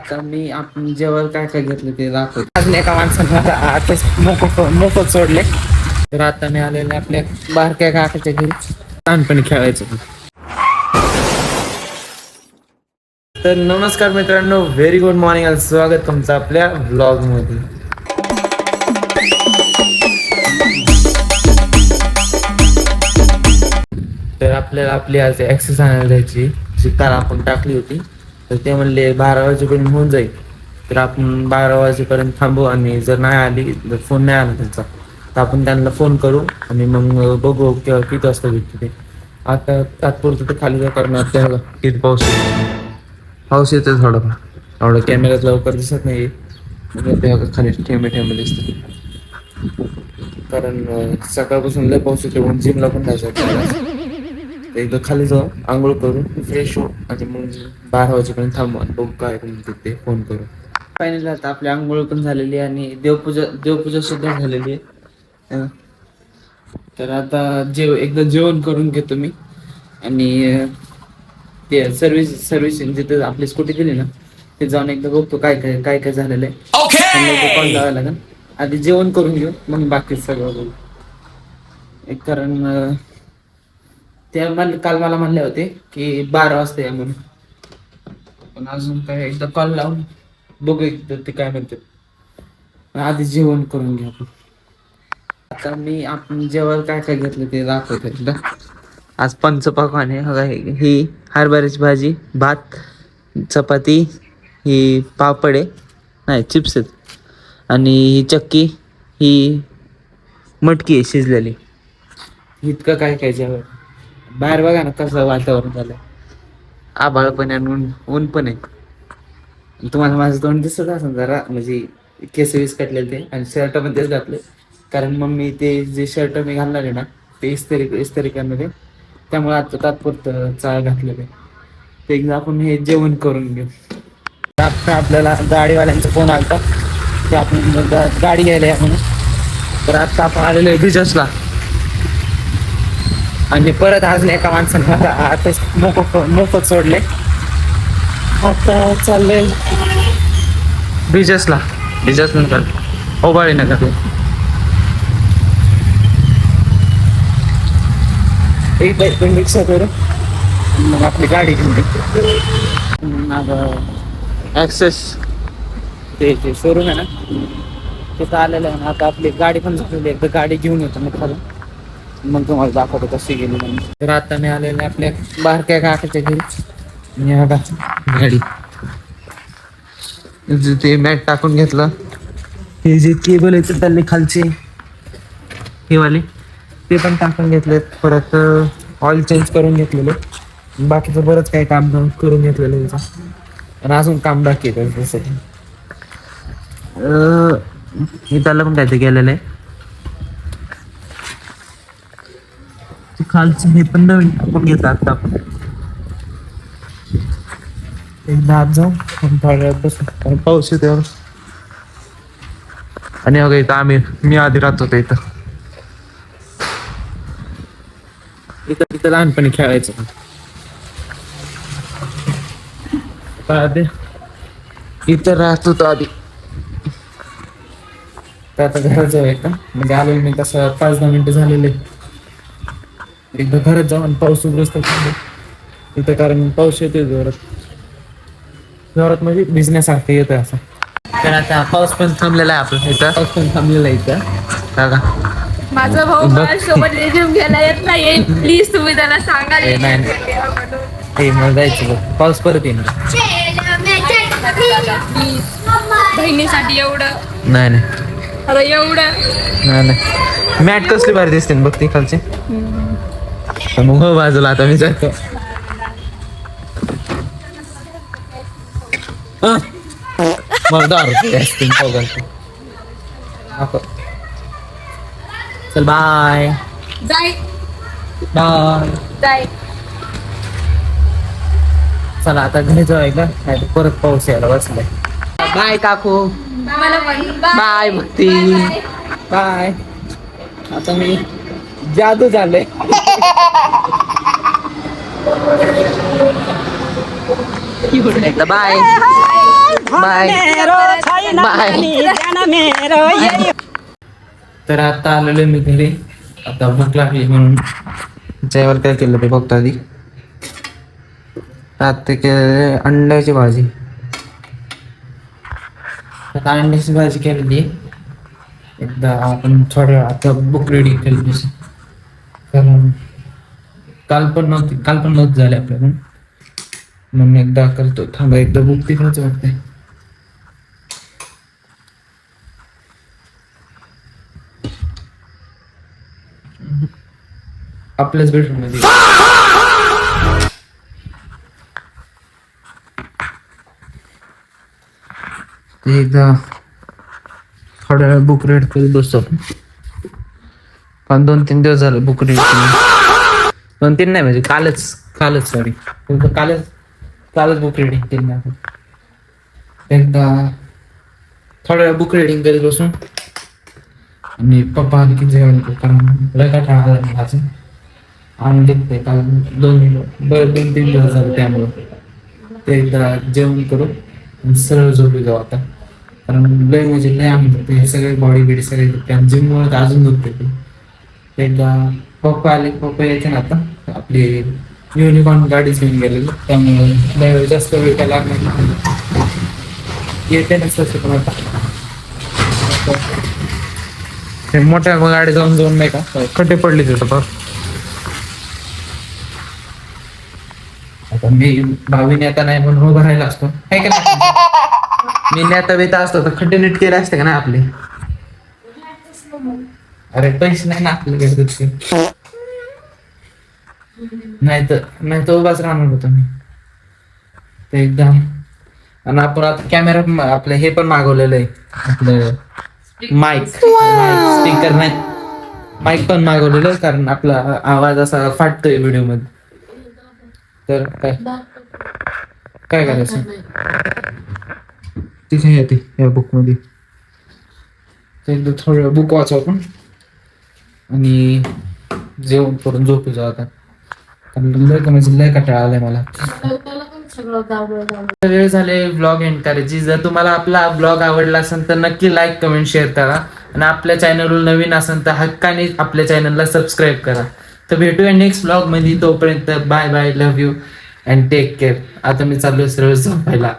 आता मी आपण जेव्हा काय काय घेतलं ते दाखवतो. अजून एका माणसाने आताच मोफत सोडले. तर आता मी आलेले आपल्या बारक्या काकाच्या घरी लहानपणी खेळायचं. तर नमस्कार मित्रांनो, व्हेरी गुड मॉर्निंग आणि स्वागत तुमचं आपल्या व्लॉग मध्ये. तर आपल्याला आपली आज एक्सरसाइज आणायला जायची, जी काल आपण टाकली होती. तर ते म्हणले 12 वाजेपर्यंत होऊन जाईल. तर आपण 12 वाजेपर्यंत थांबू आणि जर नाही आली, जर फोन नाही आला त्यांचा, तर आपण त्यांना फोन करू आणि मग बघू किती वाजता भेटते ते. आता तात्पुरतं ते खाली करणार त्याला किती पाऊस येतो थोडंफार. एवढं कॅमेऱ्यात लवकर दिसत नाही, खाली ठेंबे दिसते. कारण सकाळपासून लय पाऊस येतो, जिमला पण जायचं. एकदा खाली जाऊ, आंघोळ करू, फ्रेश हो आणि मग 12 वाजेपर्यंत थांबू आणि बघू काय ते फोन करू. फायनली आता आपली आंघोळ पण झालेली आहे आणि देवपूजा सुद्धा झालेली आहे. तर आता एकदा जेवण करून घेतो मी आणि ते सर्व्हिसिंग जिथे आपली स्कूटी दिली ना, ते जाऊन एकदा बघतो काय काय झालेलं आहे. कॉल लावायला लागेल. आधी जेवण करून घेऊ, मग बाकी सगळं बघू. एक कारण ते काल मला म्हणले होते की 12 वाजता या म्हणून, पण अजून काय एकदा कॉल लावून बघू एकदा ते काय म्हणते. आधी जेवण करून घ्या. आता मी आपण जेव्हा काय काय घेतलं ते दाखवतो एकदा. आज पंचपक्वान्न आहे. ही हरभऱ्याची भाजी, भात, चपाती, ही पापड आहे, नाही चिप्स आहेत, आणि ही चक्की, ही मटकी आहे शिजलेली. इतकं काय काय जेवण. बाहेर बघा ना कसं वातावरण झालं, आभाळ पण आहे, ऊन पण आहे. तुम्हाला माझं तोंड दिसत असेल जरा, म्हणजे केस वीस कटलेले ते, आणि शर्ट पण तेच घातले. कारण मम्मी ते जे शर्ट मी घालणार आहे ना, ते इस्त्री करणार आहे, त्यामुळे आता तात्पुरतं चाळ घातलेलं आहे. ते एकदा आपण हे जेवण करून घेऊ. आपल्याला गाडीवाल्यांचा फोन आलता की आपण गाडी घ्यायला या म्हणून. तर आता आपण आलेलो आहे बिजसला आणि परत अजून एका माणसाने आता मोफत सोडले. आता चालले बिजस नंतर ओबाळी नगर. एक रिक्षा करू, मग आपली गाडी घेऊन ॲक्सेस ते शोरूम आहे ना, तिथं आलेलं आहे ना. आता आपली गाडी पण झालेली, एकदा गाडी घेऊन येतो मग खाली, मग तुम्हाला दाखवतो कशी गेली म्हणून. तर आता मी आलेलं आपल्या बारक्या काकाच्या घरी. गाडी ते मॅट टाकून घेतलं. हे जे केबल आहे त्याले खालचे हे वाले ते पण टाकून घेतले. परत ऑइल चेंज करून घेतलेले. बाकीचं बरंच काही काम करून घेतलेलं त्याचं, आणि अजून काम बाकी आहे त्यासाठी. त्याला पण काय ते गेलेलं आहे. खालचं हे पण नवीन टाकून घेतलं आता आपण. एकदा आत जाऊ थोड्या बसून, पाऊस येतो. आणि अगं इथं मी आधी राहत होतो इथं लहानपणी खेळायचं. इथं राहत होतो आधी. तर आता घरात जाऊ का, म्हणजे आलो मी तसं 5-10 मिनिटं झालेले. एकदा घरात जाऊन पाऊस उघडत इथं, कारण पाऊस येतोय जोरात म्हणजे भिजण्यासारखं येतोय असं. तर आता पाऊस पण थांबलेला आहे आपल्या इथं. पाऊस पण थांबलेला आहे इथं. माझा भाऊ माझ्यासोबत रिझ्यूम घ्यायला येत नाही, प्लीज तुम्ही त्याला सांगा. नाही मग जायचं बघ, पाऊस परत येईल. बहिणीसाठी एवढं नाही अरे एवढं नाही. मॅट कसली भारी दिसते बघ ती खालची. मग हो बाजूला आता मी जातो. मग 10 रुपये असतील चल बाय जाय बाय. चला आता घरी जाऊ का, नाही परत पाऊस यायला बसलाय. बाय काकू, बाय भक्ती, बाय. आता मी जादू झाले. एकदा बाय. Bye bye. तर आता आलेलो मी घरी. आता भूक लागली म्हणून जेवायला काय केलं ते बघतो आधी. आता केले अंड्याची भाजी. आता अंड्याची भाजी केलेली. एकदा आपण थोड्या आता बुक रेडी केली कारण काल पण नव्हती झाली आपल्याकडून म्हणून एकदा करतो. थांबा एकदा बुक तिकडच वाटते. आपल्याच बेडरूम मध्ये एकदा थोड्या वेळ बुक रेड करत बसतो. पण 2-3 दिवस झाले बुक रेड केली. 2-3 नाही म्हणजे कालच सॉरी कालच बुक रिडिंग केली आपण. एकदा थोड्या वेळ बुक रिडिंग करत बसून आणि पप्पा आले की जेवण करू कारण लय कंटाळा आला माझं आणि देखते काल 2-3 दिवस झाले त्यामुळं ते एकदा जेवण करू सरळ झोपी जाऊ आता कारण लय म्हणजे लय आम्ही दुखते हे सगळे बॉडी बिडी सगळे दुखते जिममुळे तर अजून दुखते ते. एकदा पप्पा यायचे ना आता आपली युनिकॉर्न गाडीच घेऊन गेलेलो त्यामुळे लय वेळ जास्त वेळ काय लागणार नाही. येते नसतं पण आता मोठ्या गाडी जाऊन नाही का खड्डे पडले तिथं बघ. आता मी भावी नेता नाही म्हणून उभं राहिला असतो काय केलं. मी नेता बेता असतो तर खड्डे नीट केले असते का ना आपले. अरे पैसे नाही ना आपल्याकडे नाही तर उभाच राहणार होतो मी ते एकदम. आणि आपण आता कॅमेरा आपलं हे पण मागवलेलं आहे आपलं माईक स्पीकर नाही माईक पण मागवलेलं आहे कारण आपला आवाज असा फाटतोय व्हिडिओ मध्ये. तर काय करायचं तिथे येते या बुक मध्ये. एकदा थोडं बुक वाचू आपण आणि जेवण करून झोपू जाऊ आता कारण लय कंटाळा आलाय मला. वेळ झाले ब्लॉग एंड करायची. जर तुम्हाला आपला ब्लॉग आवडला असेल तर नक्की लाईक कमेंट शेअर करा आणि आपल्या चॅनलवर नवीन असेल तर हक्काने आपल्या चॅनलला सबस्क्राईब करा. तर भेटूया नेक्स्ट ब्लॉग मध्ये. तोपर्यंत bye bye love you and take care. आता मी चाललोय सरळ झोपायला.